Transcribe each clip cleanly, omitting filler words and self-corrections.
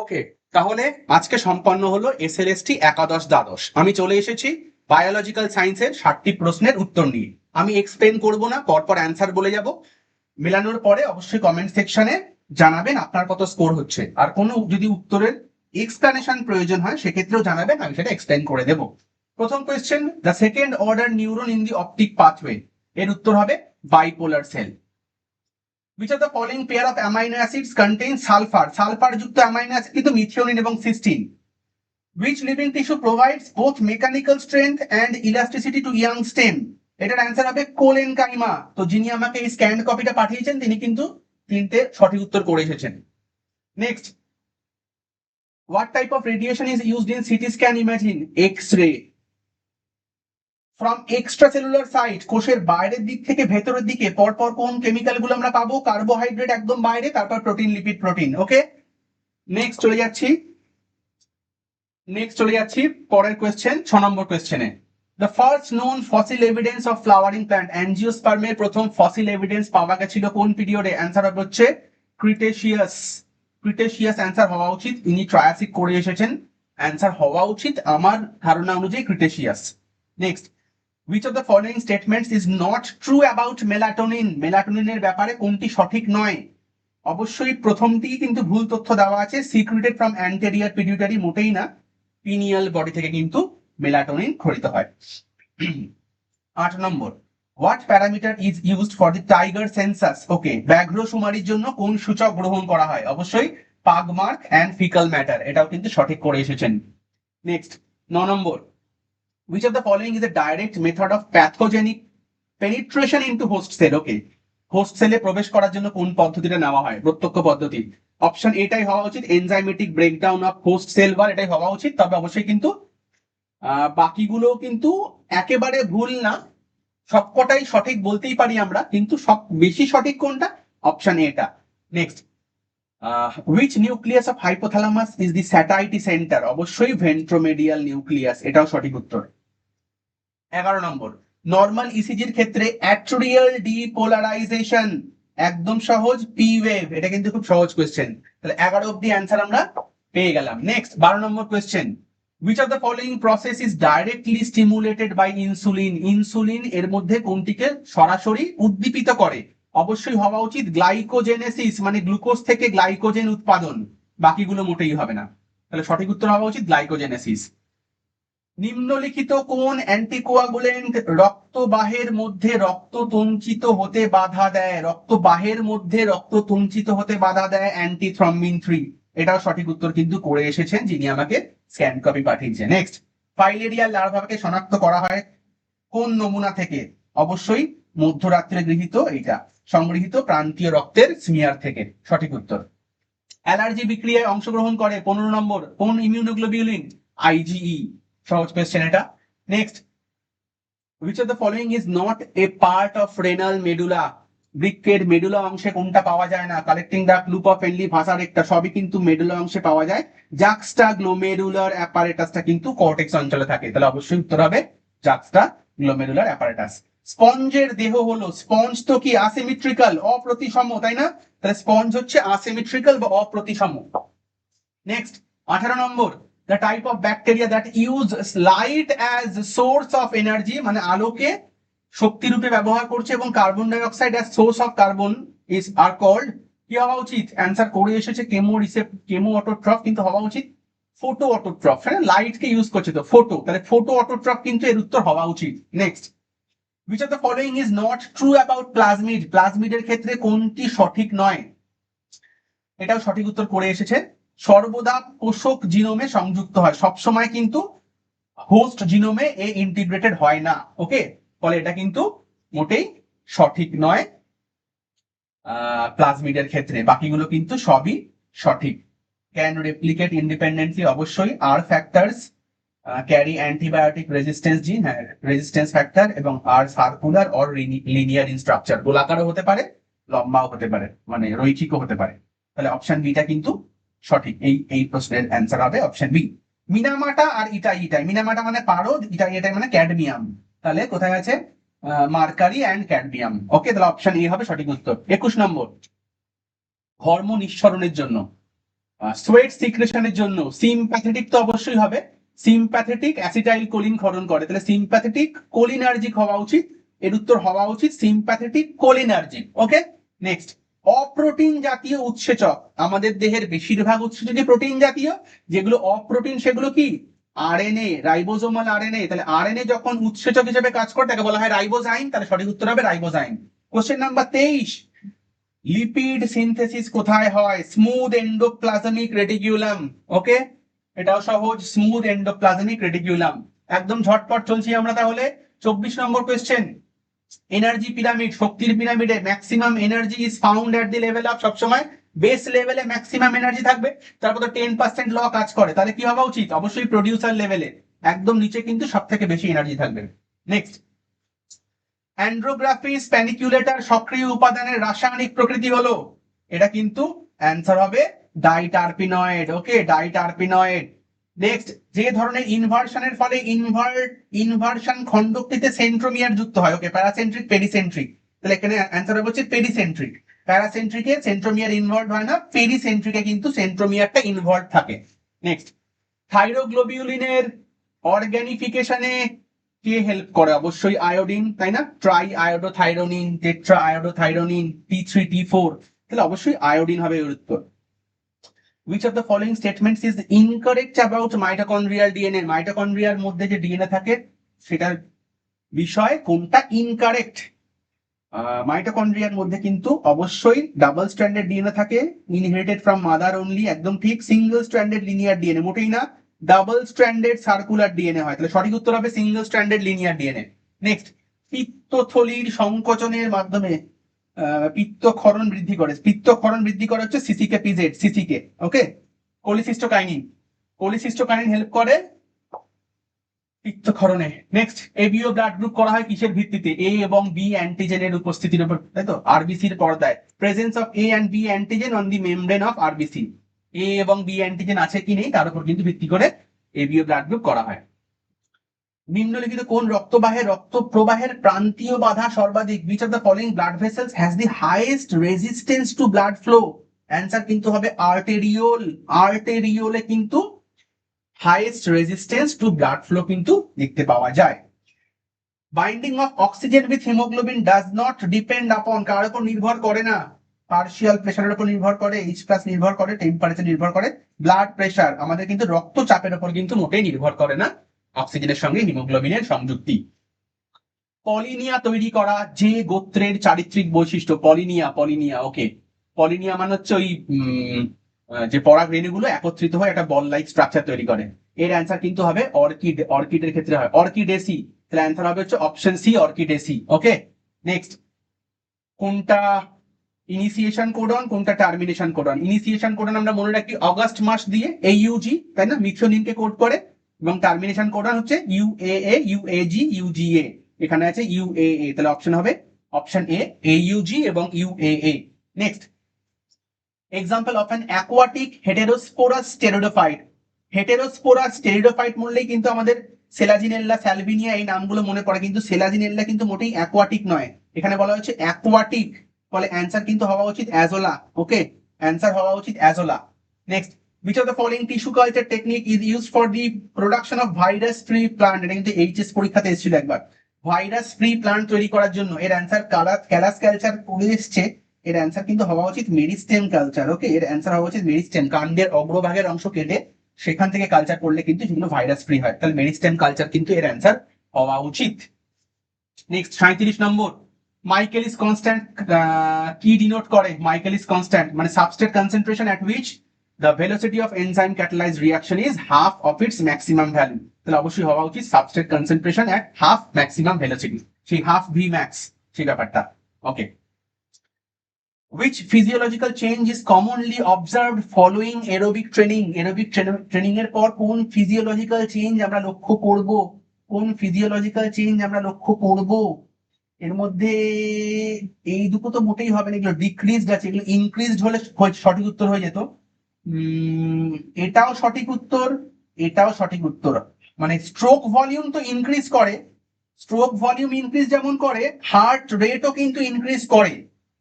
ওকে, তাহলে আজকে সম্পন্ন হলো এসএলএসটি একাদশ দ্বাদশ। আমি চলে এসেছি বায়োলজিক্যাল সায়েন্সের 60টি প্রশ্নের উত্তর নিয়ে। আমি এক্সপ্লেন করব না, পরপর অ্যান্সার বলে যাব। মেলানোর পরে অবশ্যই কমেন্ট সেকশনে জানাবেন আপনার কত স্কোর হচ্ছে, আর কোনো যদি উত্তরের এক্সপ্লেনেশন প্রয়োজন হয় সেক্ষেত্রেও জানাবেন, আমি সেটা এক্সপ্লেন করে দেব। প্রথম question, the second order neuron in the optic pathway, এর উত্তর হবে bipolar cell. Which of the following pair of amino acids contains sulfur? Sulphur যুক্ত অ্যামাইনো অ্যাসিড কিন্তু মিথিওনিন এবং Sistine. Which living tissue provides both mechanical strength and elasticity to young stem? এটার answer হবে collenchyma. তো যিনি আমাকে এই scanned কপিটা পাঠিয়েছেন তিনি কিন্তু তিনটে সঠিক উত্তর করে এসেছেন। Next, what type of radiation is used in CT scan imaging? X-ray. From extracellular site, কোষের বাইরের দিক থেকে ভেতরের দিকে পরপর কোন কেমিক্যাল গুলো আমরা পাবো? কার্বোহাইড্রেট একদম বাইরে, তারপর protein, lipid, protein. Okay, next চলে যাচ্ছি পরের কোয়েশ্চেন, 6 নম্বর কোয়েশ্চেনে। The first known fossil evidence of flowering plant, অ্যাঞ্জিওস্পার্মের প্রথম ফসিল এভিডেন্স পাওয়া গেছিল কোন পিরিয়ডে? অ্যান্সার হচ্ছে ক্রিটেশিয়াস। ক্রিটেশিয়াস অ্যান্সার হওয়া উচিত, ইনি ট্রায়াসিক করে এসেছেন, অ্যান্সার হওয়া উচিত আমার ধারণা অনুযায়ী Cretaceous. Next, which of the following statements is not true about melatonin? মেলাটোনিনের ব্যাপারে কোনটি সঠিক নয়? অবশ্যই প্রথমটি কিন্তু ভুল তথ্য দেওয়া আছে, সিক্রেটেড ফ্রম অ্যান্টেরিয়র পিটিউটারি, মোটেই না, পিনিয়াল বডি থেকে কিন্তু মেলাটোনিন ক্ষরিত হয়। 8 number, what parameter is used for the tiger census? Okay, ব্যাঘ্র শুমারির জন্য কোন সূচক গ্রহণ করা হয়? অবশ্যই পাগমার্ক অ্যান্ড ফিকাল ম্যাটার, এটাও কিন্তু সঠিক করে এসেছেন। Next, 9 number, which of the following is a direct method of pathogenic penetration into host cell? Okay, host সেলে প্রবেশ করার জন্য কোন পদ্ধতিটা নেওয়া হয়? প্রত্যক্ষ পদ্ধতি। অপশন এটাই হওয়া উচিত, enzymatic breakdown of host cell wall, এটাই হওয়া উচিত। তবে অবশ্যই কিন্তু বাকিগুলো কিন্তু একেবারে ভুল না, সবকটাই সঠিক বলতেই পারি আমরা, কিন্তু সব বেশি সঠিক কোনটা? অপশন এটা। Next, which nucleus of hypothalamus is the satiety center? অবশ্যই ভেন্ট্রোমেডিয়াল নিউক্লিয়াস, এটাও সঠিক উত্তর। 11 নম্বর, নর্মাল ইসিজির ক্ষেত্রে অ্যাট্রিয়াল ডিপোলারাইজেশন, একদম সহজ, পি ওয়েভ। এটা কিন্তু খুব সহজ কোয়েশ্চেন, তাহলে 11 অবধি অ্যান্সার আমরা পেয়ে গেলাম। Next, 12 number question, which of the following process is directly stimulated by insulin? Insulin এর মধ্যে কোনটিকে সরাসরি উদ্দীপিত করে? অবশ্যই হওয়া উচিত গ্লাইকোজেনেসিস, মানে গ্লুকোজ থেকে গ্লাইকোজেন উৎপাদন, বাকিগুলো মোটেই হবে না। তাহলে সঠিক উত্তর হওয়া উচিত গ্লাইকোজেনেসিস। নিম্নলিখিত কোন অ্যান্টিকোয়াগুলেন্ট রক্তবাহের মধ্যে রক্ত তঞ্চিত হতে বাধা দেয়? রক্তবাহের মধ্যে রক্ত তঞ্চিত হতে বাধা দেয় অ্যান্টিথ্রম্বিন 3, এটাও সঠিক উত্তর কিন্তু করে এসেছেন যিনি আমাকে স্ক্যান কপি পাঠিয়েছেন। নেক্সট, ফাইলেরিয়া লার্ভাকে শনাক্ত করা হয় কোন নমুনা থেকে? অবশ্যই মধ্যরাত্রে গৃহীত, এটা সংগৃহীত প্রান্তীয় রক্তের স্মিয়ার থেকে, সঠিক উত্তর। অ্যালার্জি বিক্রিয়ায় অংশগ্রহণ করে 15 নম্বর কোন ইমিউনোগ্লোবিউলিন? আইজিই, সহজ কোয়েশ্চেন এটা। Next, which of the following is not a part of renal medulla? বৃক্কের মেডুলা অংশে কোনটা পাওয়া যায় না? Collecting duct, loop of Henle, vasa recta, সবই কিন্তু মেডুলা অংশে পাওয়া যায়। জাক্সটা গ্লোমেরুলার অ্যাপারেটাসটা কিন্তু কর্টেক্স অঞ্চলে থাকে, তাহলে অবশ্যই উত্তর হবে জাক্সটা গ্লোমেরুলার অ্যাপারেটাস। স্পঞ্জের দেহ হলো, স্পঞ্জ তো কি আসিমেট্রিক্যাল, অপ্রতিসম, তাই না? তাহলে স্পঞ্জ হচ্ছে আসিমেট্রিক্যাল বা অপ্রতিসম। Next, 18 number, the type of bacteria that use light as source of energy, মানে আলোকে শক্তি রূপে ব্যবহার করছে, এবং carbon dioxide as source of carbon is are called, কি হওয়া উচিত? অ্যান্সার করে এসেছে কেমো অটোট্রফ, কিন্তু হওয়া উচিত ফোটো অটোট্রফ। হ্যাঁ, লাইট কে ইউজ করছে তো ফোটো, তাহলে ফোটো অটোট্রফ কিন্তু এর উত্তর হওয়া উচিত। Next, which of the following is not true about plasmid? প্লাজমিডের ক্ষেত্রে কোনটি সঠিক নয়? এটাও সঠিক উত্তর করে এসেছে, সর্বদা পোষক জিনোমে সংযুক্ত হয়, সবসময় কিন্তু হোস্ট জিনোমে এ ইন্টিগ্রেটেড হয় না। ওকে, ফলে এটা কিন্তু মোটেই সঠিক নয় প্লাজমিডের ক্ষেত্রে, বাকিগুলো কিন্তু সবই সঠিক। ক্যান রেপ্লিকেট ইন্ডিপেন্ডেন্টলি, অবশ্যই। R factors carry antibiotic resistance gene, হ্যাঁ রেজিস্ট্যান্স ফ্যাক্টর, এবং are circular or linear in structure, গোলাকারও হতে পারে, লম্বাও হতে পারে, মানে রৈখিকও হতে পারে। তাহলে অপশন বিটা কিন্তু সঠিক, এই প্রশ্নের অ্যান্সার হবে অপশন বি। মিনামাটা আর ইটাই, মিনামাটা মানে পারদ, ইটাই মানে ক্যাডমিয়াম, তাহলে কোথায় আছে? Mercury and cadmium. ওকে, তাহলে অপশন এ হবে সঠিক উত্তর। 21 নম্বর, হরমোন নিঃসরণের জন্য সোয়েট সিক্রেশনের জন্য সিম্প্যাথেটিক তো অবশ্যই হবে, সিম্প্যাথেটিক অ্যাসিটাইল কোলিন ক্ষরণ করে, তাহলে সিম্প্যাথেটিক কোলিনার্জিক হওয়া উচিত, এর উত্তর হওয়া উচিত সিম্প্যাথেটিক কোলিনার্জিক। ওকে, নেক্সট, অপ্রোটিন জাতীয় উৎসেচক, আমাদের দেহের বেশিরভাগ উৎসেচকই প্রোটিন জাতীয়, যেগুলো অপ্রোটিন সেগুলো কি আরএনএ, রাইবোজোমাল আরএনএ, তাহলে আরএনএ যখন উৎসেচক হিসেবে কাজ করে তাকে বলা হয় রাইবোজাইম, তাহলে সঠিক উত্তর হবে ribozyme. Question number 23, lipid synthesis কোথায় হয়? Smooth endoplasmic reticulum. ওকে, এটাও সহজ, স্মুথ এন্ডোপ্লাজমিক রেটিকুলাম। একদম ঝটপট চলছি আমরা তাহলে। 24 নম্বর কোয়েশ্চেন, এনার্জি পিরামিড, শক্তির পিরামিডে maximum energy is found at the level of, সবসময় বেস লেভেলে ম্যাক্সিমাম এনার্জি থাকবে, তারপর তো 10% ল কাজ করে, তাহলে কি হওয়া উচিত? অবশ্যই প্রডিউসার লেভেলে, একদম নিচে কিন্তু সব থেকে বেশি এনার্জি থাকবে। নেক্সট, অ্যান্ড্রোগ্রাফিস প্যানিকুলেটার সক্রিয় উপাদানের রাসায়নিক প্রকৃতি হলো, এটা কিন্তু অ্যান্সার হবে ডাইটারপিনয়েড। ওকে, ডাইটারপিনয়েড। নেক্সট, যে ধরনের ইনভার্সনের ফলে ইনভার্সন খণ্ডকটিতে সেন্ট্রোমিয়ার যুক্ত হয়, ওকে, প্যারাসেন্ট্রিক পেরিসেন্ট্রিক, তাহলে এখানে অ্যান্সার হবে হচ্ছে পেরিসেন্ট্রিক। প্যারাসেন্ট্রিকে সেন্ট্রোমিয়ার ইনভলভ হয় না, পেরিসেন্ট্রিকে কিন্তু সেন্ট্রোমিয়ারটা ইনভলভ থাকে। নেক্সট, থাইরোগ্লোবিউলিনের অর্গানিফিকেশনে কে হেল্প করে? অবশ্যই আয়োডিন, তাই না? Try iodothyronine, tetra iodothyronine, T3 T4, তাহলে অবশ্যই আয়োডিন হবে এর উত্তর। Which of the following statements is incorrect about mitochondrial DNA? মাইটোকন্ড্রিয়ার মধ্যে যে ডিএনএ থাকে সেটার বিষয় কোনটা ইনকারেক্ট? মাইটোকন্ড্রিয়ার মধ্যে কিন্তু অবশ্যই ডাবল স্ট্র্যান্ডেড ডিএনএ থাকে, ইনহেরিটেড ফ্রম মাদার অনলি, একদম ঠিক। সিঙ্গেল স্ট্র্যান্ডেড লিনিয়ার ডিএনএ মোটেই না, ডাবল স্ট্র্যান্ডেড সার্কুলার ডিএনএ হয়, তাহলে সঠিক উত্তর হবে single stranded linear DNA. Next, পিত্তথলির সংকোচনের মাধ্যমে পিত্তক্ষরণ বৃদ্ধি করে, পিত্তক্ষরণ বৃদ্ধি করে হচ্ছে সিসিকে পিজেড, সিসিকে। ওকে, কোলিসিস্টোকাইনিন, কোলিসিস্টোকাইনিন হেল্প করে পিত্তক্ষরণে। নেক্সট, এবিও ব্লাড গ্রুপ করা হয় কিসের ভিত্তিতে? এ এবং বি অ্যান্টিজেনের উপস্থিতির উপর, তাই তো, আরবিসির পর্দায়। Presence of A and B antigen on the membrane of RBC, A এবং বি অ্যান্টিজেন আছে কি নেই তার উপর কিন্তু ভিত্তি করে এবিও ব্লাড গ্রুপ করা হয়। নিম্নলিখিত কোন রক্ত প্রবাহের প্রান্তীয় বাধা সর্বাধিক? which of the following blood vessels has the highest resistance to blood flow? Answer কিন্তু হবে আর্টেরিওল, আর্টেরিওলে কিন্তু highest resistance to blood flow কিন্তু দেখতে পাওয়া যায়। Binding of oxygen with hemoglobin does not depend upon, কার উপর নির্ভর করে না? পার্শিয়াল প্রেসারের উপর নির্ভর করে, H+ নির্ভর করে, টেম্পারেচার নির্ভর করে, ব্লাড প্রেসার আমাদের কিন্তু রক্তচাপের উপর কিন্তু মোটেই নির্ভর করে না অক্সিজেনের সঙ্গে হিমোগ্লোবিনের সংযুক্তি। পলিনিয়া তৈরি করা যে গোত্রের চারিত্রিক বৈশিষ্ট্য, পলিনিয়া, পলিনিয়া। ওকে, পলিনিয়া মানে হচ্ছে ওই যে পরাগ রেণুগুলো একত্রিত হয়ে একটা বল লাইক স্ট্রাকচার তৈরি করে। এর অ্যান্সার কিন্তু হবে অর্কিড, অর্কিডের ক্ষেত্রে হয় অর্কিডেসি, তাহলে অ্যান্সার হবে হচ্ছে অপশন সি, অর্কিডেসি। ওকে, নেক্সট, কোনটা ইনিশিয়েশন কোডন, কোনটা টার্মিনেশন কোডন? ইনিশিয়েশন কোডন আমরা মনে রাখি অগাস্ট মাস দিয়ে এইউজি, তাই না, মিথিওনিনকে কোড করে, এবং টার্মিনেশন কোডন হচ্ছে ইউএএ, ইউএজি, ইউজিএ, এখানে আছে ইউএএ, তাহলে অপশন হবে অপশন এ, এইউজি এবং UAA. Next, example of an aquatic heterosporous pteridophyte, heterosporous pteridophyte বললেই কিন্তু আমাদের সেলাজিনেল্লা, স্যালভিনিয়া এই নামগুলো মনে পড়ে, কিন্তু সেলাজিনেল্লা কিন্তু মোটেই অ্যাকোয়াটিক নয়, এখানে বলা হচ্ছে অ্যাকোয়াটিক, ফলে অ্যান্সার কিন্তু হওয়া উচিত অ্যাজোলা। ওকে, অ্যান্সার হওয়া উচিত Azolla. Next, which of the following tissue culture technique is used for the production of virus free plant? এটা কিন্তু এইচএস পরীক্ষাতে এসেছিল একবার, ভাইরাস ফ্রি প্লান্ট তৈরি করার জন্য। এর অ্যান্সার ক্যালাস কালচার করে এসছে, এর অ্যান্সার কিন্তু হওয়া উচিত মেরিস্টেম কালচার। ওকে, এর অ্যান্সার হওয়া উচিত মেরিস্টেম, কাণ্ডের অগ্রভাগের অংশ কেটে সেখান থেকে কালচার করলে কিন্তু সেগুলো ভাইরাস ফ্রি হয়, তাহলে মেরিস্টেম কালচার কিন্তু এর অ্যান্সার হওয়া উচিত। নেক্সট, 37 নম্বর, মাইকেলিস কনস্ট্যান্ট কি ডিনোট করে? মাইকেলিস কনস্ট্যান্ট মানে substrate concentration at which the velocity of enzyme catalyzed reaction is half of its maximum value, তাহলে অবশ্যই হওয়া উচিত substrate concentration at half maximum velocity, সেই half v max সেই ব্যাপারটা। ওকে, which physiological change is commonly observed following aerobic training? aerobic training এর পর কোন ফিজিওলজিক্যাল চেঞ্জ আমরা লক্ষ্য করব? কোন ফিজিওলজিক্যাল চেঞ্জ আমরা লক্ষ্য করব? এর মধ্যে এই দুটো তো মোটেই হবে না, এগুলো ডিক্রিজড আছে, এগুলো ইনক্রিজড হলে সঠিক উত্তর হয়ে যেত। এটাও সঠিক উত্তর, এটাও সঠিক উত্তর, মানে স্ট্রোক ভলিউম তো ইনক্রিজ করে, স্ট্রোক ভলিউম ইনক্রিজ যেমন করে, হার্ট রেটও কিন্তু ইনক্রিজ করে,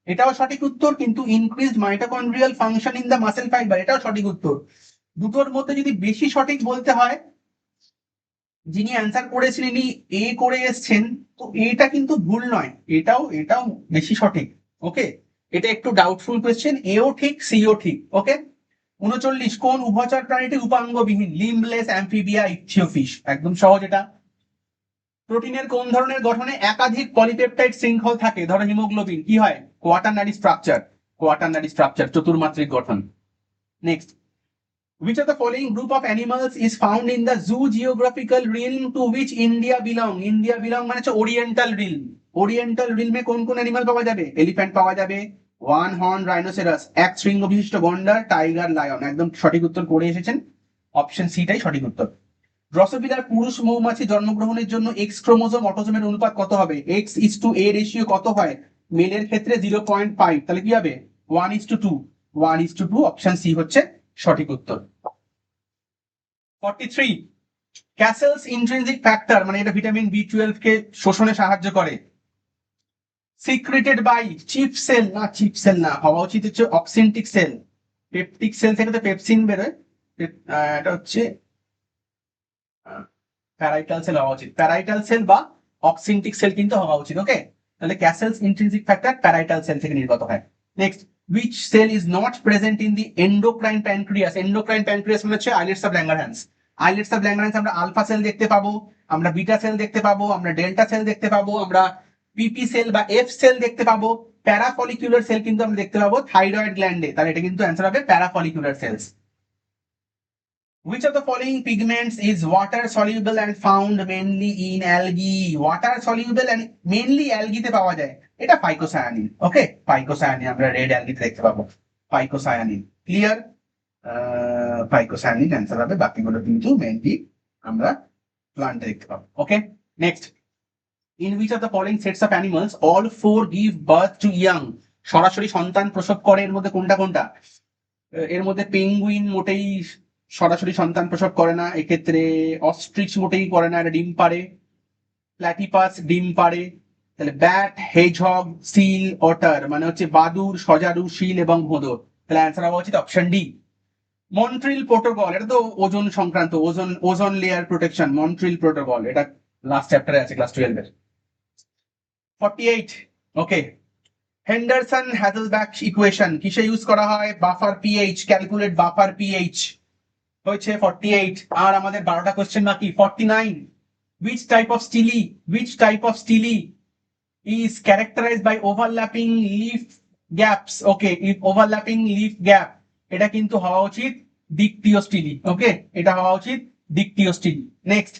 এটাও সঠিক উত্তর, কিন্তু increased mitochondrial function in the muscle fibre, এটাও সঠিক উত্তর। দুটোর মধ্যে যদি বেশি সঠিক বলতে হয়, যিনি অ্যান্সার করেছিলেন ইনি এ করে এসছেন, তো এটা কিন্তু ভুল নয়, এটাও বেশি সঠিক। ওকে, এটা একটু ডাউটফুল কোয়েশ্চেন, এও ঠিক সিও ঠিক। ওকে, 39, কোন উভচর প্রাণীটি উপাঙ্গবিহীন? লিম্বলেস, অ্যামফিবিয়া, ইকথিওফিশ। একদম সহজ এটা। প্রোটিনের কোন ধরনের গঠনে একাধিক পলিপেপটাইড শৃঙ্খল থাকে? ধরো হিমোগ্লোবিন, কি হয়? কোয়াটারনারি স্ট্রাকচার, চতুর্মাত্রিক গঠন। Next, which of the following group of animals is found in the zoo geographical realm to which India belong? India belong মানে হচ্ছে ওরিয়েন্টাল রিলম। ওরিয়েন্টাল রিলমে কোন কোন অ্যানিমাল পাওয়া যাবে? এলিফ্যান্ট পাওয়া যাবে, ওয়ান হর্ন রাইনোসেরাস, এক শৃঙ্গ বিশিষ্ট গন্ডার, টাইগার, লায়ন। একদম সঠিক উত্তর করে এসেছেন, অপশন সিটাই সঠিক উত্তর। ড্রসোফিলার পুরুষ মৌমাছি জন্মগ্রহণের জন্য এক্স ক্রোমোজোম অটোজোমের অনুপাত কত হবে? X:A রেশিও কত হয়? মেলের ক্ষেত্রে 0.5, তাহলে কি হবে? 1:2। 1:2, অপশন সি হচ্ছে সঠিক উত্তর। 43, ক্যাসেলস ইন্ট্রিনসিক ফ্যাক্টর, মানে এটা ভিটামিন B12 কে শোষণে সাহায্য করে। সিক্রেটেড বাই চিপ সেল, না হওয়া উচিত হচ্ছে অক্সিনটিক সেল। পেপটিক সেল থেকে তো পেপসিন বেরোয়, এটা হচ্ছে প্যারাইটাল সেল হওয়া উচিত। প্যারাইটাল সেল বা অক্সিনটিক সেল কিন্তু হওয়া উচিত। ওকে, তাহলে castles intrinsic factor parietal sell থেকে নির্গত হয়। Next, which cell is not present in the endocrine pancreas? endocrine pancreas মানে হচ্ছে islets of Langerhans। islets of Langerhans আমরা আলফা সেল দেখতে পাবো, আমরা বিটা সেল দেখতে পাবো, আমরা ডেল্টা সেল দেখতে পাবো, আমরা পিপি সেল বা এফ সেল দেখতে পাবো। প্যারাফলিকুলার সেল কিন্তু আমরা দেখতে পাবো থাইরয়েড গ্ল্যান্ডে, তাহলে এটা কিন্তু অ্যান্সার হবে প্যারাফলিকুলার sales. Which of the following pigments is water soluble and found mainly in algae? Water soluble and mainly algae তে পাওয়া যায়, এটা ফাইকোসায়ানিন। ওকে, ফাইকোসায়ানিন আমরা রেড অ্যালগিতে দেখতে পাবো, ফাইকোসায়ানিন। ক্লিয়ার? ফাইকোসায়ানিন অ্যান্সার হবে, বাকিগুলো কিন্তু মেইনলি আমরা প্লান্টে দেখতে পাবো। ওকে, next, in which of the following sets of animals all four give birth to young? সরাসরি সন্তান প্রসব করে, এর মধ্যে কোনটা কোনটা? এর মধ্যে পেঙ্গুইন মোটেই সরাসরি সন্তান প্রসব করে না, এক্ষেত্রে অস্ট্রিচ মোটেই করে না, এটা ডিম পারে। প্ল্যাটিপাস ডিম পারে। তাহলে ব্যাট, হেজহগ, সিল, অটার, মানে হচ্ছে বাদুর, সজারু, শিল এবং ভোঁদর। তাহলে অ্যান্সার হওয়া উচিত অপশন ডি। মন্ট্রিল প্রোটোকল, এটা তো ওজন সংক্রান্ত, ওজন লেয়ার প্রোটেকশন, মন্ট্রিল প্রোটোকল, এটা লাস্ট চ্যাপ্টারে আছে ক্লাস 12 এর। 48, ওকে, হেন্ডারসন হ্যাজেলব্যাক ইকুয়েশন কিসে ইউজ করা হয়? Buffer pH, calculate buffer pH হয়েছে 48। আর আমাদের 12টা কোশ্চেন বাকি। 49, which type of stele is characterized by overlapping leaf gaps? Okay, overlapping leaf gap, এটা কিন্তু হওয়া উচিত দিকটিও স্টিলি। ওকে, এটা হওয়া উচিত দিকটিও স্টিলি। Next,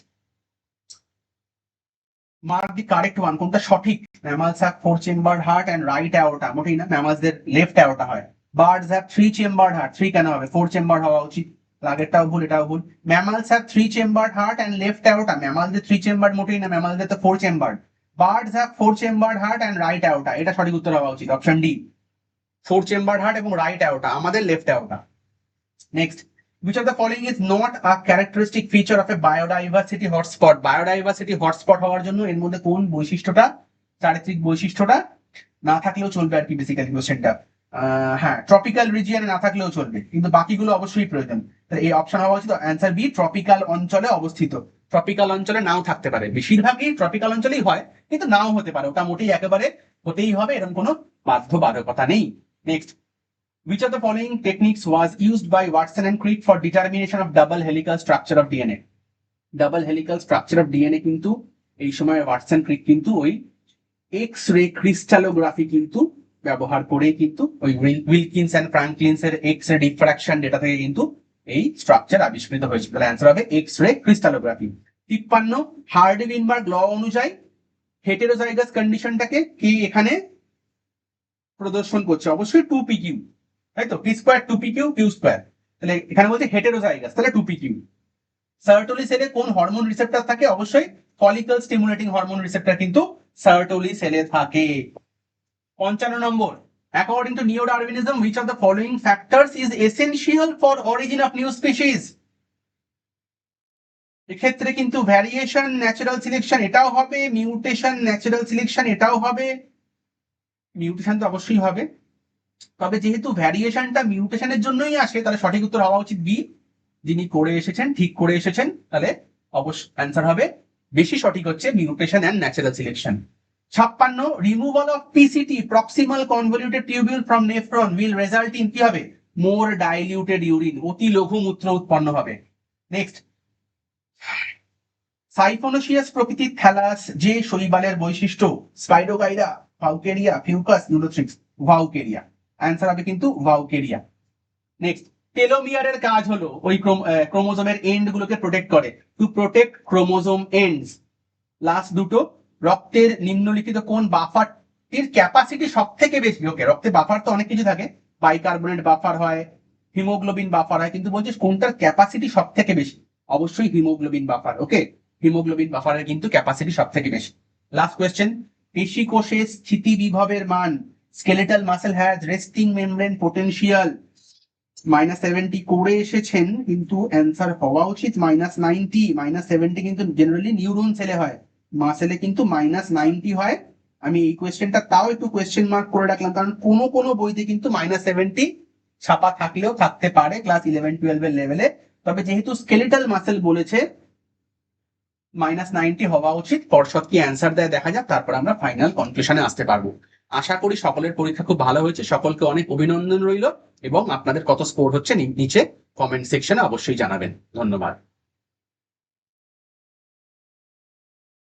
mark the correct one, কোনটা সঠিক? Mammals have 4 chambered heart and right aorta, মোটেই না, ম্যামালসদের লেফট অ্যাওর্টা হয়। বার্ডস হ্যাভ 3 চেম্বার্ড হার্ট, 3 কেন হবে? 4 চেম্বার হওয়া উচিত, আগেরটাও ভুল এটাও ভুল। Mammals have 3 chambered heart and left aorta, ম্যামালসদের 3 চেম্বার্ড মোটেই না, ম্যামালসদের তো 4 chambered. Birds have 4 chambered heart and right aorta, এটা সঠিক উত্তর হওয়া উচিত অপশন ডি। 4 চেম্বার্ড হার্ট এবং রাইট অ্যাওর্টা, আমাদের left aorta. Next, which of the following is not a characteristic feature of a biodiversity hotspot? biodiversity hotspot হওয়ার জন্য এর মধ্যে কোন বৈশিষ্ট্যটা, চারিত্রিক বৈশিষ্ট্যটা না থাকলেও চলবে আর কি, বেসিক্যালি কোশ্চেনটা। হ্যাঁ, ট্রপিক্যাল রিজিয়নে না থাকলেও চলবে, কিন্তু বাকিগুলো অবশ্যই প্রয়োজন। তাহলে এই অপশন হওয়া উচিত অ্যান্সার বি, ট্রপিক্যাল অঞ্চলে অবস্থিত। ট্রপিক্যাল অঞ্চলে নাও থাকতে পারে, বেশিরভাগই ট্রপিক্যাল অঞ্চলেই হয়, কিন্তু নাও হতে পারে, ওটা মোটেই একেবারে হতেই হবে এরকম কোনো বাধ্যবাধকতা নেই। Next, which of the following techniques was used by Watson and Crick for determination of double helical structure of DNA? Double helical structure of DNA কিন্তু এই সময় ওয়াটসন ক্রিক কিন্তু ওই এক্স রে ক্রিস্টালোগ্রাফি কিন্তু ব্যবহার করে কিন্তু ওই উইলকিন্স এন্ড ফ্রাঙ্কলিন্স এর এক্স রে ডিফ্রাকশন ডেটা থেকে কিন্তু এই স্ট্রাকচার আবিষ্কৃত হয়েছিল। তাহলে অ্যান্সার হবে X ray crystallography. 53, hardy Weinberg ল অনুযায়ী হেটেরোজাইগাস কন্ডিশনটাকে কি এখানে প্রদর্শন করছে? অবশ্যই 2pq, তাই তো, p square 2pq q square. তাহলে এখানে বলছে হেটেরোজাইগাস, তাহলে 2pq। সার্টোলি সেলে কোন হরমোন রিসেপ্টর থাকে? অবশ্যই ফলিকল স্টিমুলেটিং হরমোন রিসেপ্টর কিন্তু সার্টোলি সেলে থাকে। 55 নম্বর, according to neo-Darwinism, which of the following factors is essential for origin of new species? এক্ষেত্রে কিন্তু ভ্যারিয়েশন ন্যাচারাল সিলেকশন এটাও হবে, মিউটেশন ন্যাচারাল সিলেকশন এটাও হবে, মিউটেশন তো অবশ্যই হবে, তবে যেহেতু ভ্যারিয়েশনটা মিউটেশনের জন্যই আসে তাহলে সঠিক উত্তর হওয়া উচিত বি। যিনি করে এসেছেন, ঠিক করে এসেছেন, তাহলে অবশ্য অ্যান্সার হবে বেশি সঠিক হচ্ছে mutation and natural selection. 56, removal of PCT proximal convoluted tubule from nephron will result in কি হবে? মোর ডাইলিউটেড ইউরিন, অতি লঘু মূত্র উৎপন্ন হবে। নেক্সট, সাইফোনোসিয়াস প্রকৃতির থ্যালাস যে শৈবালের বৈশিষ্ট্য স্পাইরোগাইরা, ভাউকেরিয়া, ফিউকাস, নিউরোথ্রিক্স, ভাউকেরিয়া। অ্যান্সার হবে কিন্তু ভাউকেরিয়া। নেক্সট, টেলোমিয়ারের কাজ হলো ওই ক্রোমোজোমের এন্ড গুলোকে প্রোটেক্ট করে, to protect chromosome ends. Last দুটো, রক্তের নিম্নলিখিত কোন বাফারটির ক্যাপাসিটি সব থেকে বেশি? ওকে, রক্তে বাফার তো অনেক কিছু থাকে, বাইকার্বনেট বাফার হয়, হিমোগ্লোবিন বাফার হয়, কিন্তু বলছিস কোনটার ক্যাপাসিটি সব থেকে বেশি? অবশ্যই হিমোগ্লোবিন বাফার। ওকে, হিমোগ্লোবিন বাফারের কিন্তু ক্যাপাসিটি সব থেকে বেশি। লাস্ট কোয়েশ্চেন, পেশি কোষে স্থিতি বিভবের মান, skeletal muscle has resting membrane potential -70 করে এসেছেন, কিন্তু অ্যান্সার হওয়া উচিত -90। -70 কিন্তু জেনারেলি নিউরন সেলে হয়, মাসেলে কিন্তু -90 হয়। আমি এই কোয়েশ্চেনটা তাও একটু কোয়েশ্চেন মার্ক করে রাখলাম, কারণ কোনো কোনো বইতে কিন্তু -70 ছাপা থাকলেও থাকতে পারে ক্লাস 11-12 এর লেভেলে। তবে যেহেতু স্কেলেটাল মাসেল বলেছে, -90 হওয়া উচিত। পর্ষদ কি অ্যান্সার দেয় দেখা যাক, তারপর আমরা ফাইনাল কনক্লুশনে আসতে পারবো। আশা করি সকলের পরীক্ষা খুব ভালো হয়েছে, সকলকে অনেক অভিনন্দন রইল, এবং আপনাদের কত স্কোর হচ্ছে নিচে কমেন্ট সেকশনে অবশ্যই জানাবেন। ধন্যবাদ।